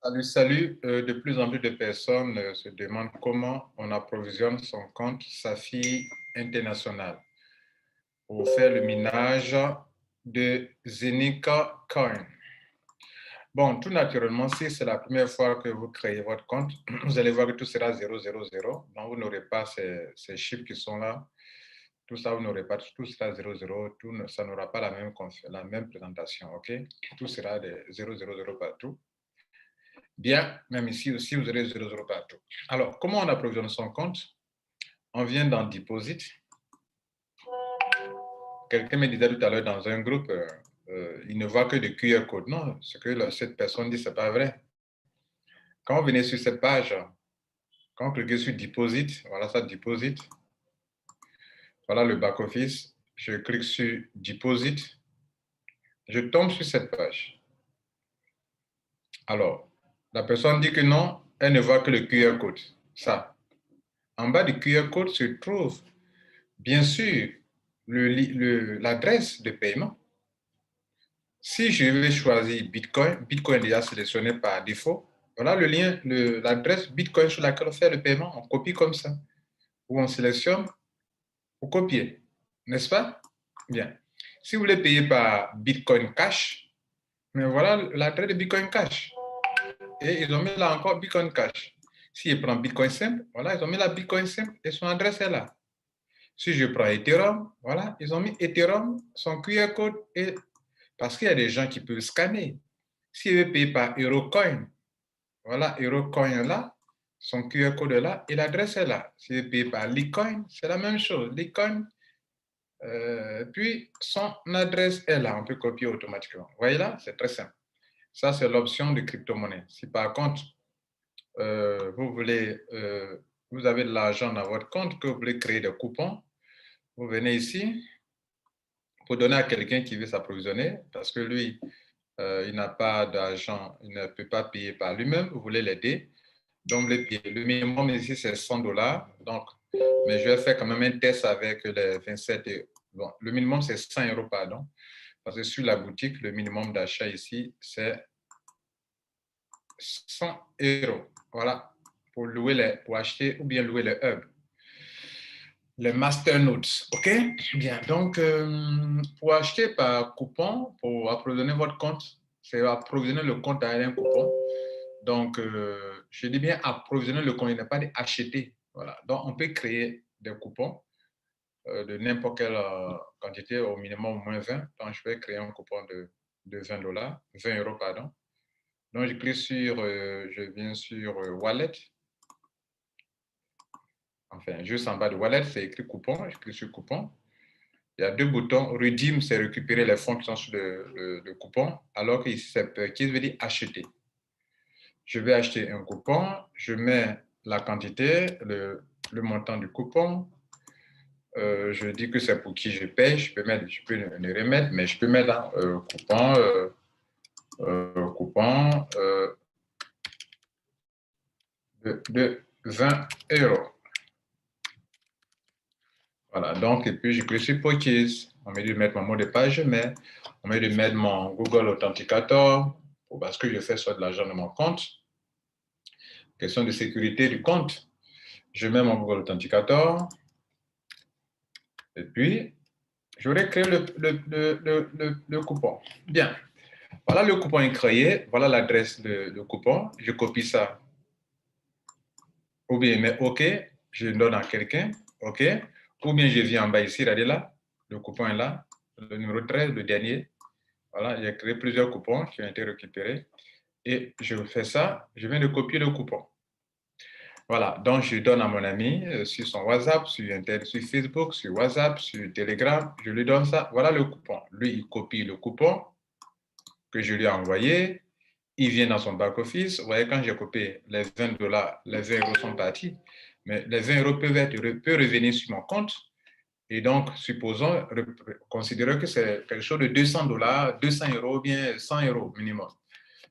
Salut, salut. De plus en plus de personnes se demandent comment on approvisionne son compte Safi International pour faire le minage de Zenica Coin. Bon, tout naturellement, si c'est la première fois que vous créez votre compte, vous allez voir que tout sera 000. Donc, vous n'aurez pas ces chiffres qui sont là. Tout ça, vous n'aurez pas, tout sera 00. Ça n'aura pas la même présentation, OK? Tout sera des 000 partout. Bien, même ici aussi, vous aurez 00 partout. Alors, comment on approvisionne son compte? On vient dans Deposit. Quelqu'un me disait tout à l'heure dans un groupe, il ne voit que des QR codes. Non, ce que cette personne dit, ce n'est pas vrai. Quand vous venez sur cette page, quand vous cliquez sur Deposit, voilà ça, Deposit. Voilà le back-office. Je clique sur Deposit. Je tombe sur cette page. Alors, la personne dit que non, elle ne voit que le QR code. Ça. En bas du QR code se trouve, bien sûr, l'adresse de paiement. Si je vais choisir Bitcoin, Bitcoin est déjà sélectionné par défaut. Voilà le lien, l'adresse Bitcoin sur laquelle on fait le paiement. On copie comme ça. Ou on sélectionne, on copie. N'est-ce pas? Bien. Si vous voulez payer par Bitcoin Cash, mais voilà l'adresse de Bitcoin Cash. Et ils ont mis là encore Bitcoin Cash. Si je prends Bitcoin simple, voilà, ils ont mis la Bitcoin simple et son adresse est là. Si je prends Ethereum, voilà, ils ont mis Ethereum, son QR code, et parce qu'il y a des gens qui peuvent scanner. Si je veux payer par Eurocoin, voilà, Eurocoin est là, son QR code est là et l'adresse est là. Si je veux payer par Litecoin, c'est la même chose. Litecoin, puis son adresse est là, on peut copier automatiquement. Vous voyez là, c'est très simple. Ça, c'est l'option de crypto-monnaie. Si par contre, vous avez de l'argent dans votre compte, que vous voulez créer des coupons, vous venez ici pour donner à quelqu'un qui veut s'approvisionner, parce que lui, il n'a pas d'argent, il ne peut pas payer par lui-même, vous voulez l'aider. Donc, le minimum ici, c'est 100 dollars. Donc, mais je vais faire quand même un test avec les 27. Bon, le minimum, c'est 100 euros, pardon. Parce que sur la boutique, le minimum d'achat ici, c'est 100 euros. Voilà, pour acheter ou bien louer les hubs. Les masternodes, OK? Bien, donc, pour acheter par coupon, pour approvisionner votre compte, c'est approvisionner le compte à un coupon. Donc, je dis bien approvisionner le compte, il n'est pas d'acheter. Voilà. Donc, on peut créer des coupons de n'importe quelle quantité, au minimum moins 20. Donc, je vais créer un coupon de 20 dollars, 20 euros, pardon. Donc, je clique sur, je viens sur Wallet. Enfin, juste en bas de Wallet, c'est écrit coupon. Je clique sur coupon. Il y a deux boutons. Redeem, c'est récupérer les fonds qui sont sur le coupon, alors que ici, c'est purchase, veut dire acheter. Je vais acheter un coupon, je mets la quantité, le montant du coupon. Je dis que c'est pour qui je paye. Je peux le remettre, mais je peux mettre là, coupon de 20 euros. Voilà, donc, et puis je clique sur Purchase. On met de mettre mon mot de passe, mais on met de mettre mon Google Authenticator parce que je fais soit de l'argent de mon compte. Question de sécurité du compte. Je mets mon Google Authenticator. Et puis, j'aurais créé le coupon. Bien. Voilà, le coupon est créé. Voilà l'adresse du coupon. Je copie ça. Ou bien, mais OK, je donne à quelqu'un. OK. Ou bien, je viens en bas ici, regardez là. Le coupon est là. Le numéro 13, le dernier. Voilà, j'ai créé plusieurs coupons qui ont été récupérés. Et je fais ça. Je viens de copier le coupon. Voilà, donc je donne à mon ami sur son WhatsApp, sur Facebook, sur WhatsApp, sur Telegram, je lui donne ça. Voilà le coupon. Lui, il copie le coupon que je lui ai envoyé. Il vient dans son back-office. Vous voyez, quand j'ai copié les 20 dollars, les 20 euros sont partis. Mais les 20 euros peuvent revenir sur mon compte. Et donc, supposons, considérons que c'est quelque chose de 200 dollars, 200 euros, bien 100 euros minimum.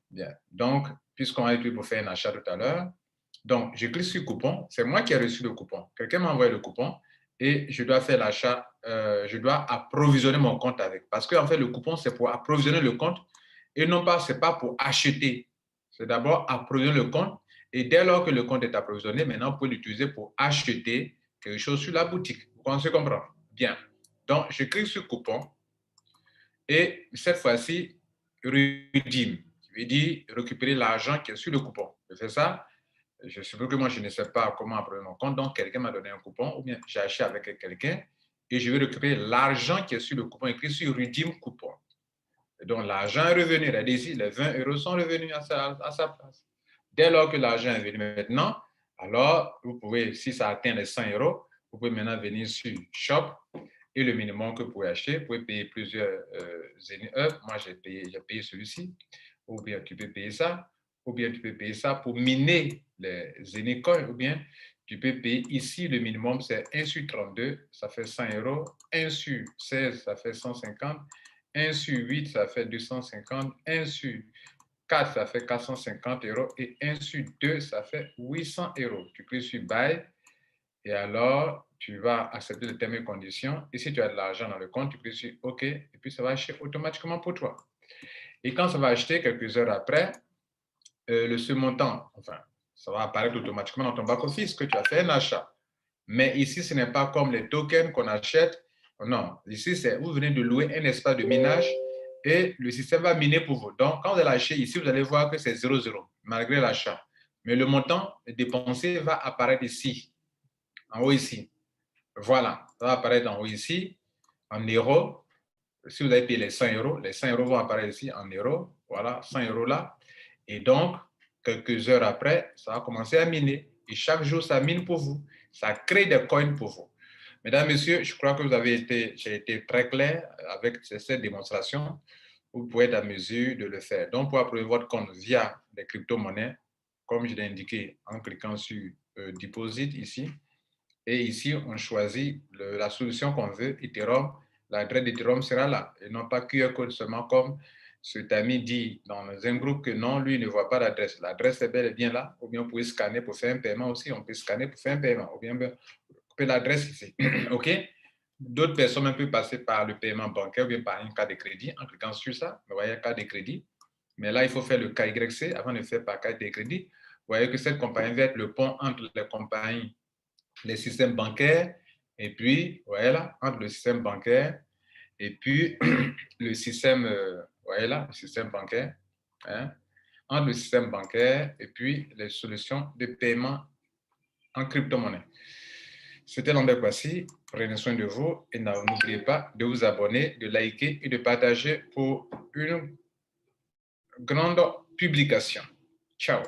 Bien. Donc, puisqu'on a été pour faire un achat tout à l'heure, donc je clique sur coupon. C'est moi qui ai reçu le coupon. Quelqu'un m'a envoyé le coupon et je dois faire l'achat. Je dois approvisionner mon compte avec. Parce qu'en fait, le coupon, c'est pour approvisionner le compte et non pas, c'est pas pour acheter. C'est d'abord approvisionner le compte. Et dès lors que le compte est approvisionné, maintenant, vous pouvez l'utiliser pour acheter quelque chose sur la boutique. Vous pensez comprendre? Bien. Donc, je clique sur coupon. Et cette fois-ci, redeem, qui veut dire récupérer l'argent qui est sur le coupon. Je fais ça. Je suppose que moi, je ne sais pas comment approvisionner mon compte. Donc, quelqu'un m'a donné un coupon ou bien j'ai acheté avec quelqu'un et je vais récupérer l'argent qui est sur le coupon, écrit sur redeem coupon. Et donc, l'argent est revenu. Ici, les 20 € sont revenus à sa place. Dès lors que l'argent est venu maintenant, alors, vous pouvez, si ça atteint les 100 €, vous pouvez maintenant venir sur Shop et le minimum que vous pouvez acheter. Vous pouvez payer plusieurs moi, j'ai payé celui-ci. Ou bien tu peux payer ça. Ou bien tu peux payer ça pour miner les Zenicoins. Ou bien tu peux payer ici, le minimum, c'est 1 sur 32, ça fait 100 €. 1 sur 16, ça fait 150. 1 sur 8, ça fait 250. 1 sur 4, ça fait 450 €. Et 1 sur 2, ça fait 800 €. Tu cliques sur Buy. Et alors, tu vas accepter les termes et conditions. Et si tu as de l'argent dans le compte, tu cliques sur OK. Et puis, ça va acheter automatiquement pour toi. Et quand ça va acheter, quelques heures après, ce montant, enfin, ça va apparaître automatiquement dans ton back-office que tu as fait un achat. Mais ici, ce n'est pas comme les tokens qu'on achète. Non, ici, c'est vous venez de louer un espace de minage et le système va miner pour vous. Donc, quand vous allez acheter ici, vous allez voir que c'est 0,0 malgré l'achat. Mais le montant dépensé va apparaître ici, en haut ici. Voilà, ça va apparaître en haut ici, en euros. Si vous avez payé les 100 €, les 100 € vont apparaître ici en euros. Voilà, 100 € là. Et donc, quelques heures après, ça va commencer à miner. Et chaque jour, ça mine pour vous. Ça crée des coins pour vous. Mesdames, Messieurs, je crois que j'ai été très clair avec cette démonstration. Vous pouvez être à mesure de le faire. Donc, pour approcher votre compte via les crypto-monnaies, comme je l'ai indiqué en cliquant sur Deposit ici, et ici, on choisit la solution qu'on veut, Ethereum. L'adresse d'Ethereum sera là, et non pas QR code seulement comme cet ami dit dans un groupe que non, lui, il ne voit pas l'adresse. L'adresse est bel et bien là, ou bien vous pouvez scanner pour faire un paiement aussi. On peut scanner pour faire un paiement, ou bien vous pouvez l'adresse ici. OK? D'autres personnes peuvent passer par le paiement bancaire ou bien par une carte de crédit en cliquant sur ça. Vous voyez, carte de crédit. Mais là, il faut faire le KYC avant de faire par carte de crédit. Vous voyez que cette compagnie va être le pont entre les compagnies, les systèmes bancaires, et puis, voilà, entre le système bancaire et puis le système, voilà, le système bancaire, hein, entre le système bancaire et puis les solutions de paiement en crypto-monnaie. C'était Lambert Kwasi. Prenez soin de vous et n'oubliez pas de vous abonner, de liker et de partager pour une grande publication. Ciao.